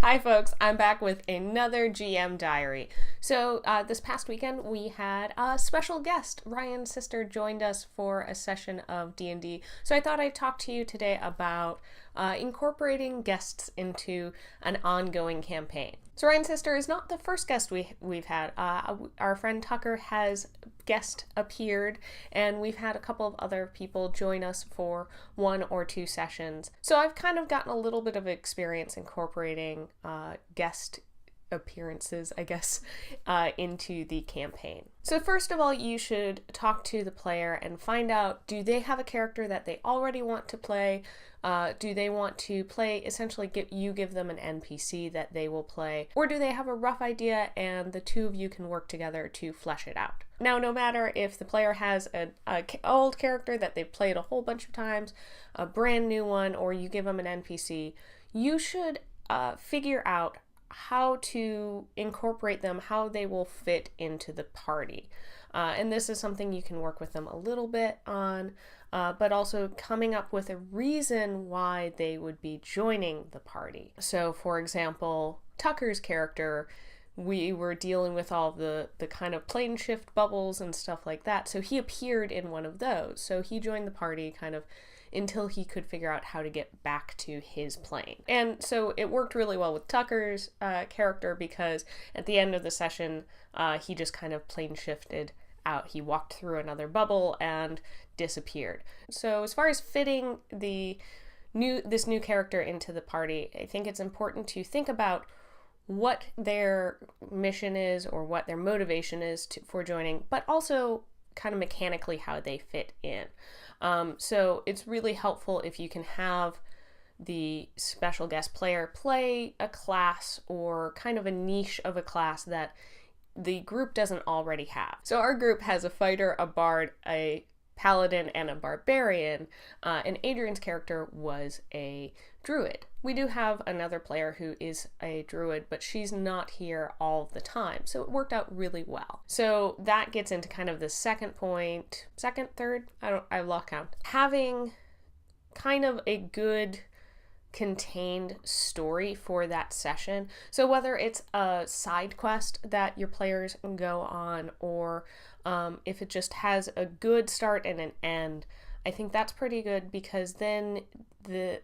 Hi folks, I'm back with another GM Diary. So this past weekend we had a special guest. Ryan's sister joined us for a session of D&D. So I thought I'd talk to you today about incorporating guests into an ongoing campaign. So Ryan's sister is not the first guest we've had. Our friend Tucker has guest appeared, and we've had a couple of other people join us for 1 or 2 sessions. So I've kind of gotten a little bit of experience incorporating guest appearances, I guess, into the campaign. So first of all, you should talk to the player and find out, do they have a character that they already want to play? Do they want to play, essentially give them an NPC that they will play? Or do they have a rough idea and the two of you can work together to flesh it out? Now, no matter if the player has an old character that they've played a whole bunch of times, a brand new one, or you give them an NPC, you should figure out how to incorporate them, how they will fit into the party. And this is something you can work with them a little bit on, but also coming up with a reason why they would be joining the party. So, for example, Tucker's character, we were dealing with all the kind of plane shift bubbles and stuff like that, so he appeared in one of those. So he joined the party kind of until he could figure out how to get back to his plane. And so it worked really well with Tucker's character, because at the end of the session, he just kind of plane shifted out. He walked through another bubble and disappeared. So as far as fitting this new character into the party, I think it's important to think about what their mission is or what their motivation is for joining, but also kind of mechanically how they fit in. So it's really helpful if you can have the special guest player play a class or kind of a niche of a class that the group doesn't already have. So our group has a fighter, a bard, a paladin, and a barbarian, and Adrian's character was a druid. We do have another player who is a druid, but she's not here all the time, so it worked out really well. So that gets into kind of the third, I lost count. Having kind of a good contained story for that session. So whether it's a side quest that your players go on, or if it just has a good start and an end, I think that's pretty good, because then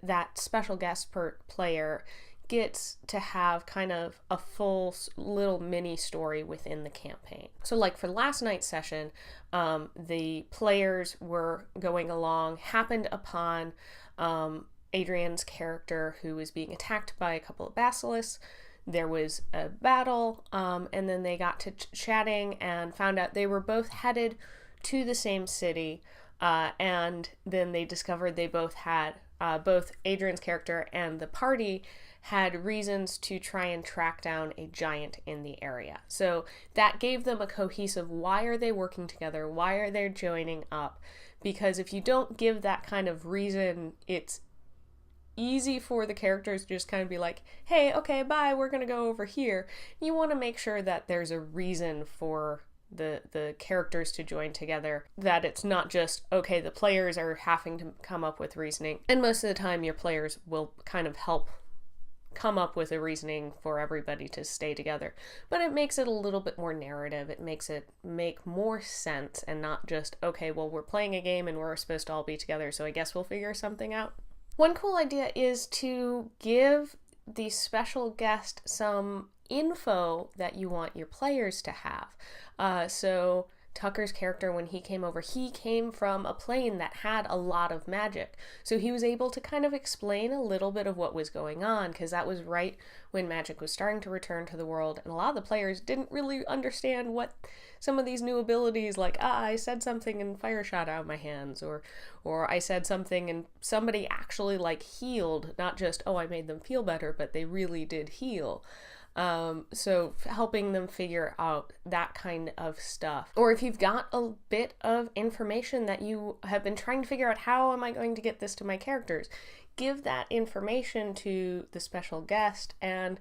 that special guest player gets to have kind of a full little mini story within the campaign. So like for last night's session, the players were going along, happened upon Adrian's character who was being attacked by a couple of basilisks. There was a battle, and then they got to chatting and found out they were both headed to the same city, and then they discovered they both had, both Adrian's character and the party had reasons to try and track down a giant in the area. So that gave them a cohesive, why are they working together? Why are they joining up? Because if you don't give that kind of reason, it's easy for the characters to just kind of be like, hey, okay, bye, we're gonna go over here. You want to make sure that there's a reason for the characters to join together, that it's not just, okay, the players are having to come up with reasoning. And most of the time your players will kind of help come up with a reasoning for everybody to stay together. But it makes it a little bit more narrative. It makes it make more sense, and not just, okay, well, we're playing a game and we're supposed to all be together, so I guess we'll figure something out. One cool idea is to give the special guest some info that you want your players to have. So Tucker's character, when he came over, he came from a plane that had a lot of magic. So he was able to kind of explain a little bit of what was going on, because that was right when magic was starting to return to the world, and a lot of the players didn't really understand what some of these new abilities, like, I said something and fire shot out of my hands, or I said something and somebody actually like healed, not just, oh, I made them feel better, but they really did heal. So helping them figure out that kind of stuff. Or if you've got a bit of information that you have been trying to figure out, how am I going to get this to my characters? give that information to the special guest, and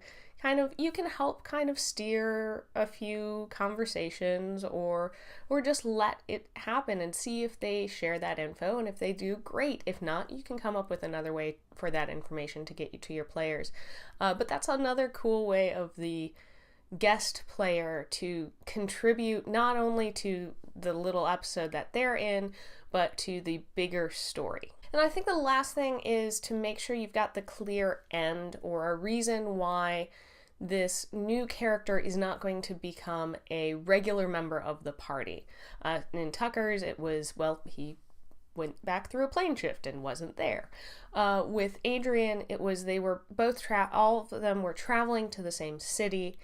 you can help steer a few conversations, or just let it happen and see if they share that info, and if they do, great. If not, you can come up with another way for that information to get you to your players. But that's another cool way of the guest player to contribute not only to the little episode that they're in, but to the bigger story. And I think the last thing is to make sure you've got the clear end, or a reason why this new character is not going to become a regular member of the party. In Tucker's, it was, well, he went back through a plane shift and wasn't there. With Adrian, it was they were both, all of them were traveling to the same city.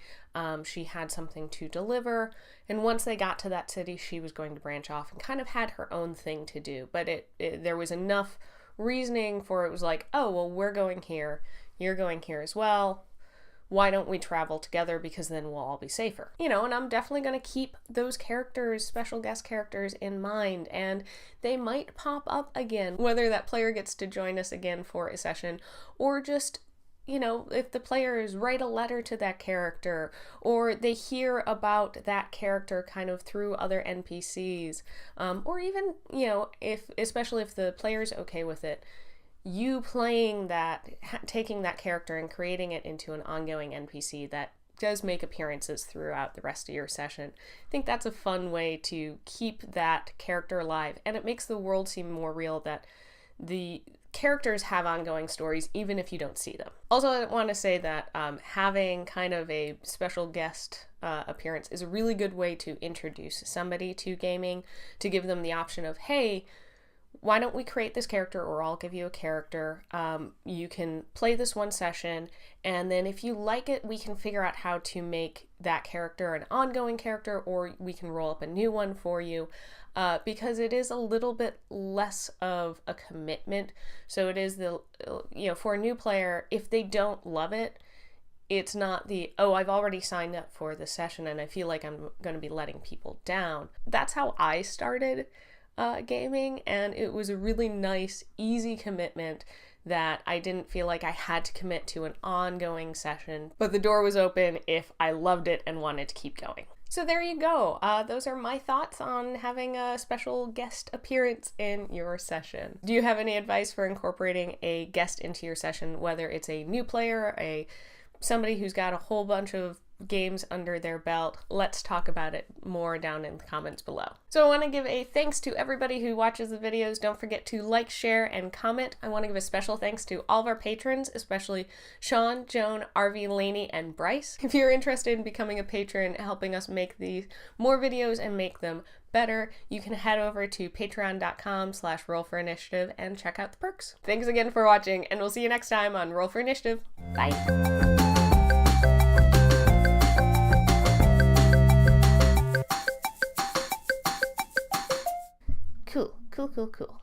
She had something to deliver, and once they got to that city, she was going to branch off and kind of had her own thing to do. But there was enough reasoning for it was like, oh, well, we're going here, you're going here as well. Why don't we travel together, because then we'll all be safer? And I'm definitely going to keep those characters, special guest characters, in mind, and they might pop up again, whether that player gets to join us again for a session, or just, if the players write a letter to that character, or they hear about that character kind of through other NPCs, or even, especially if the player's okay with it, you playing that, taking that character and creating it into an ongoing NPC that does make appearances throughout the rest of your session. I think that's a fun way to keep that character alive, and it makes the world seem more real, that the characters have ongoing stories even if you don't see them. Also, I want to say that having kind of a special guest appearance is a really good way to introduce somebody to gaming, to give them the option of, hey, why don't we create this character, or I'll give you a character. You can play this one session, and then if you like it, we can figure out how to make that character an ongoing character, or we can roll up a new one for you, because it is a little bit less of a commitment. So it is for a new player, if they don't love it, it's not I've already signed up for the session and I feel like I'm going to be letting people down. That's how I started gaming, and it was a really nice, easy commitment that I didn't feel like I had to commit to an ongoing session, but the door was open if I loved it and wanted to keep going. So there you go. Those are my thoughts on having a special guest appearance in your session. Do you have any advice for incorporating a guest into your session, whether it's a new player, somebody who's got a whole bunch of games under their belt? Let's talk about it more down in the comments below. So I want to give a thanks to everybody who watches the videos. Don't forget to like, share, and comment. I want to give a special thanks to all of our patrons, especially Sean, Joan, RV, Lainey, and Bryce. If you're interested in becoming a patron, helping us make these more videos and make them better, you can head over to patreon.com/roll4initiative and check out the perks. Thanks again for watching, and we'll see you next time on Roll for Initiative. Bye! Cool.